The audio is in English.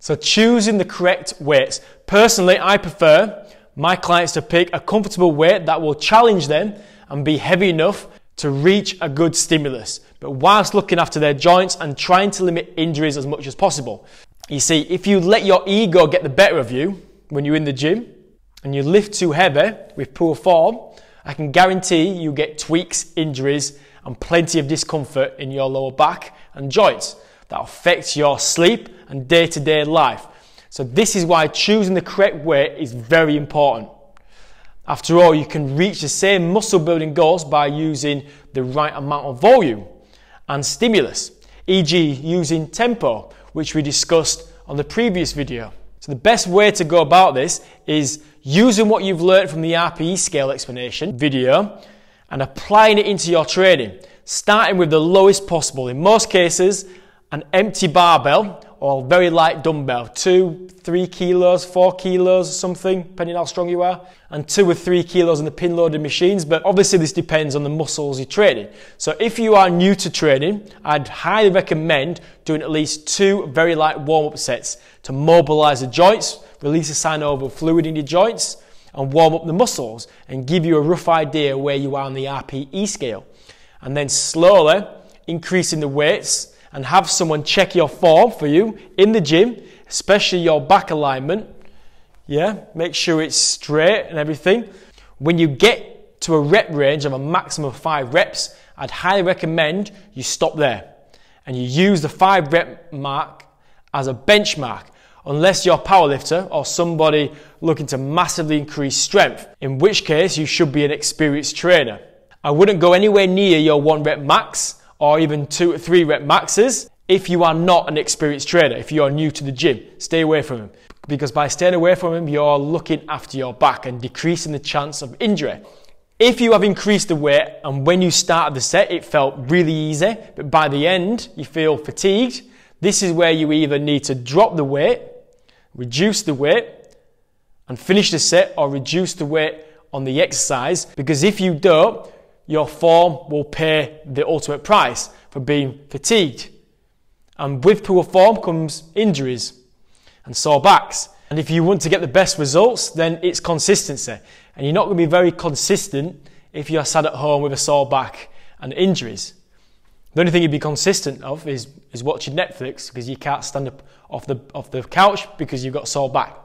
So choosing the correct weights. Personally, I prefer my clients to pick a comfortable weight that will challenge them and be heavy enough to reach a good stimulus, but whilst looking after their joints and trying to limit injuries as much as possible. You see, if you let your ego get the better of you when you're in the gym and you lift too heavy with poor form, I can guarantee you get tweaks, injuries, and plenty of discomfort in your lower back and joints that affects your sleep and day-to-day life. So this is why choosing the correct weight is very important. After all, you can reach the same muscle building goals by using the right amount of volume and stimulus, e.g. using tempo, which we discussed on the previous video. So the best way to go about this is using what you've learned from the RPE scale explanation video and applying it into your training, starting with the lowest possible. In most cases, an empty barbell or very light dumbbell, 2, 3 kilos, 4 kilos or something, depending how strong you are, and 2 or 3 kilos in the pin loaded machines, but obviously this depends on the muscles you're training. So if you are new to training, I'd highly recommend doing at least 2 very light warm-up sets to mobilize the joints, release a synovial fluid in your joints, and warm up the muscles and give you a rough idea where you are on the RPE scale. And then slowly increasing the weights and have someone check your form for you in the gym, especially your back alignment. Yeah, make sure it's straight and everything. When you get to a rep range of a maximum of 5 reps, I'd highly recommend you stop there and you use the 5 rep mark as a benchmark, unless you're a powerlifter or somebody looking to massively increase strength, in which case you should be an experienced trainer. I wouldn't go anywhere near your 1 rep max or even 2 or 3 rep maxes if you are not an experienced trainer. If you are new to the gym, stay away from them, because by staying away from them, you're looking after your back and decreasing the chance of injury. If you have increased the weight and when you started the set it felt really easy, but by the end you feel fatigued, this is where you either need to drop the weight, reduce the weight, and finish the set, or reduce the weight on the exercise, because if you don't, your form will pay the ultimate price for being fatigued. And with poor form comes injuries and sore backs. And if you want to get the best results, then it's consistency. And you're not going to be very consistent if you're sat at home with a sore back and injuries. The only thing you'd be consistent of is watching Netflix, because you can't stand up off the couch because you've got a sore back.